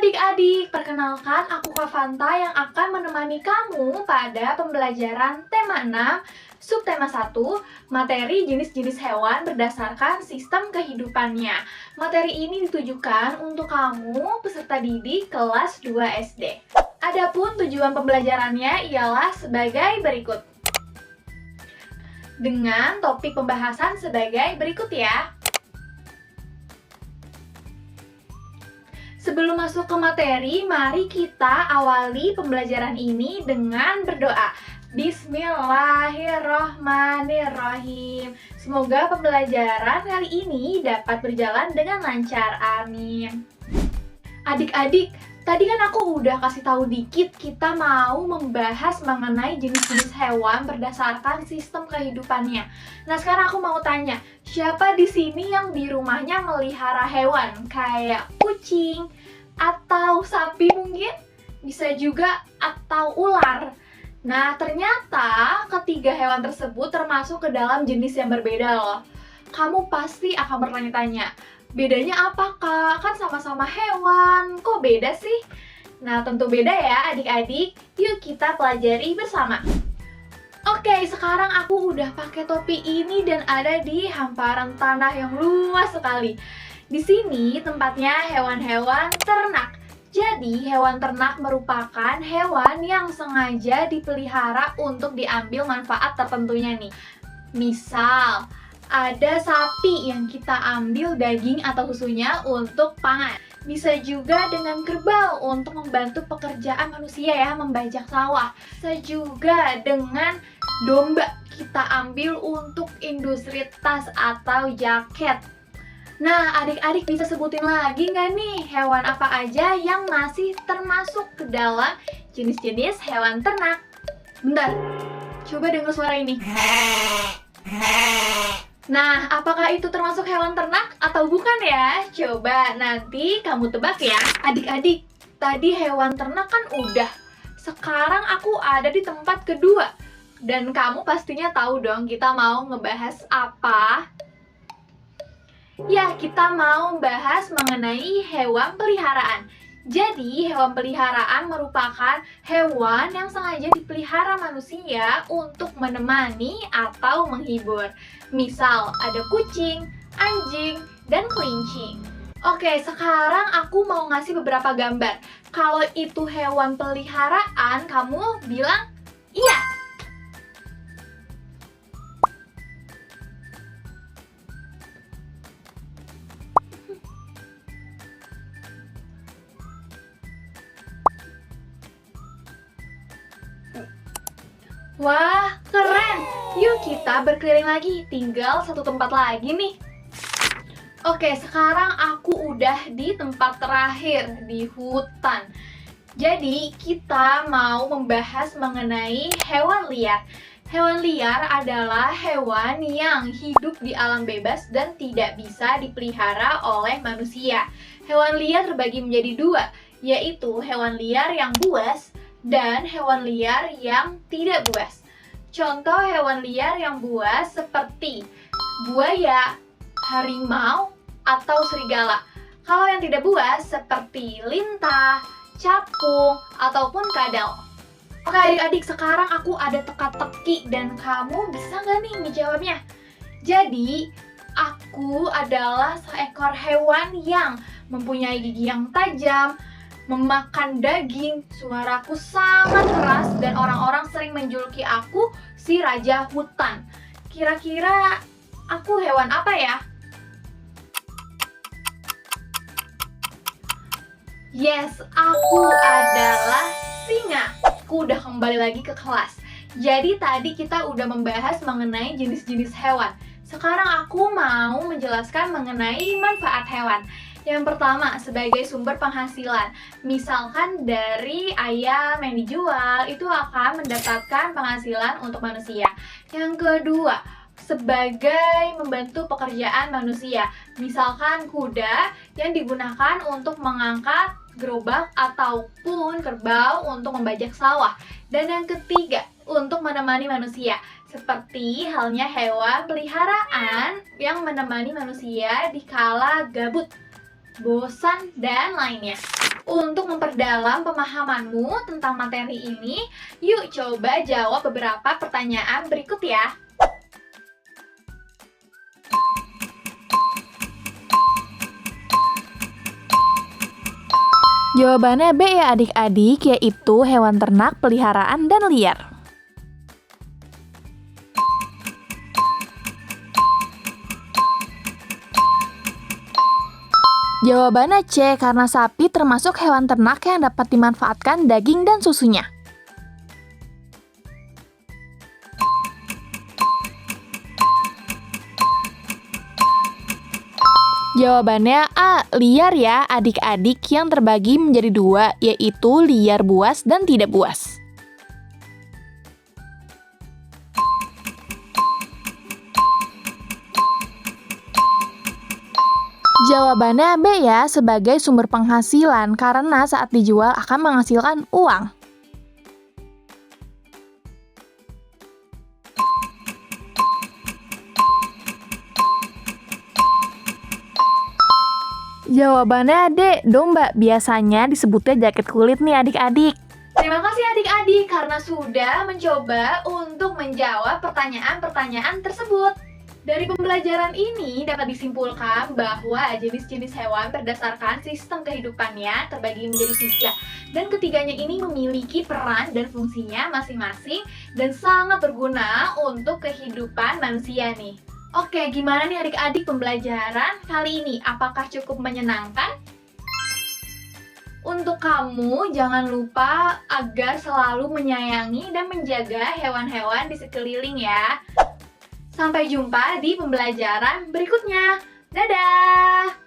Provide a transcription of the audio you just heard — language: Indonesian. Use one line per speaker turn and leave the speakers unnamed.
adik-adik, perkenalkan aku Kak Fanta yang akan menemani kamu pada pembelajaran tema 6, subtema 1, materi jenis-jenis hewan berdasarkan sistem kehidupannya. Materi ini ditujukan untuk kamu peserta didik kelas 2 SD. Adapun tujuan pembelajarannya ialah sebagai berikut. Dengan topik pembahasan sebagai berikut ya. Sebelum masuk ke materi, mari kita awali pembelajaran ini dengan berdoa. Bismillahirrohmanirrohim. Semoga pembelajaran kali ini dapat berjalan dengan lancar. Amin. Adik-adik, tadi kan aku udah kasih tahu dikit kita mau membahas mengenai jenis-jenis hewan berdasarkan sistem kehidupannya. Nah, sekarang aku mau tanya, siapa di sini yang di rumahnya melihara hewan kayak kucing atau sapi mungkin? Bisa juga atau ular. Nah, ternyata ketiga hewan tersebut termasuk ke dalam jenis yang berbeda loh. Kamu pasti akan bertanya-tanya, bedanya apa Kak? Kan sama-sama hewan, kok beda sih? Nah, tentu beda ya adik-adik. Yuk kita pelajari bersama. Oke, sekarang aku udah pakai topi ini dan ada di hamparan tanah yang luas sekali. Di sini tempatnya hewan-hewan ternak. Jadi, hewan ternak merupakan hewan yang sengaja dipelihara untuk diambil manfaat tertentunya nih. Misal, ada sapi yang kita ambil daging atau susunya untuk pangan. Bisa juga dengan kerbau untuk membantu pekerjaan manusia ya, membajak sawah. Bisa juga dengan domba kita ambil untuk industri tas atau jaket. Nah, adik-adik bisa sebutin lagi nggak nih hewan apa aja yang masih termasuk ke dalam jenis-jenis hewan ternak? Bentar, coba dengar suara ini. Nah, apakah itu termasuk hewan ternak atau bukan ya? Coba nanti kamu tebak ya. Adik-adik, tadi hewan ternak kan udah. Sekarang aku ada di tempat kedua. Dan kamu pastinya tahu dong kita mau ngebahas apa? Ya, kita mau bahas mengenai hewan peliharaan. Jadi, hewan peliharaan merupakan hewan yang sengaja dipelihara manusia untuk menemani atau menghibur. Misal, ada kucing, anjing, dan kelinci. Oke, sekarang aku mau ngasih beberapa gambar. Kalau itu hewan peliharaan, kamu bilang iya. Wah, keren! Yuk kita berkeliling lagi, tinggal satu tempat lagi nih. Oke, sekarang aku udah di tempat terakhir, di hutan. Jadi, kita mau membahas mengenai hewan liar. Hewan liar adalah hewan yang hidup di alam bebas dan tidak bisa dipelihara oleh manusia. Hewan liar terbagi menjadi dua, yaitu hewan liar yang buas dan hewan liar yang tidak buas. Contoh hewan liar yang buas seperti buaya, harimau, atau serigala. Kalau yang tidak buas seperti lintah, capung, ataupun kadal. Oke adik-adik, sekarang aku ada teka-teki dan kamu bisa nggak nih menjawabnya? Jadi, aku adalah seekor hewan yang mempunyai gigi yang tajam, memakan daging, suaraku sangat keras, dan orang-orang sering menjuluki aku si raja hutan. Kira-kira aku hewan apa ya? Yes, aku adalah singa. Aku udah kembali lagi ke kelas. Jadi tadi kita udah membahas mengenai jenis-jenis hewan. Sekarang aku mau menjelaskan mengenai manfaat hewan. Yang pertama, sebagai sumber penghasilan. Misalkan dari ayam yang dijual, itu akan mendapatkan penghasilan untuk manusia. Yang kedua, sebagai membantu pekerjaan manusia. Misalkan kuda yang digunakan untuk mengangkat gerobak ataupun kerbau untuk membajak sawah. Dan yang ketiga, untuk menemani manusia. Seperti halnya hewan peliharaan yang menemani manusia di kala gabut. bosan, dan lainnya. Untuk memperdalam pemahamanmu tentang materi ini, yuk coba jawab beberapa pertanyaan berikut ya.
Jawabannya B ya adik-adik, yaitu hewan ternak, peliharaan, dan liar. Jawabannya C, karena sapi termasuk hewan ternak yang dapat dimanfaatkan daging dan susunya. Jawabannya A, liar ya adik-adik, yang terbagi menjadi dua, yaitu liar buas dan tidak buas. Jawabannya B ya, sebagai sumber penghasilan, karena saat dijual akan menghasilkan uang. Jawabannya D, domba. Biasanya disebutnya jaket kulit nih adik-adik.
Terima kasih adik-adik karena sudah mencoba untuk menjawab pertanyaan-pertanyaan tersebut. Dari pembelajaran ini dapat disimpulkan bahwa jenis-jenis hewan berdasarkan sistem kehidupannya terbagi menjadi 3. Dan ketiganya ini memiliki peran dan fungsinya masing-masing dan sangat berguna untuk kehidupan manusia nih. Oke, gimana nih adik-adik pembelajaran kali ini? Apakah cukup menyenangkan? Untuk kamu, jangan lupa agar selalu menyayangi dan menjaga hewan-hewan di sekeliling ya. Sampai jumpa di pembelajaran berikutnya. Dadah!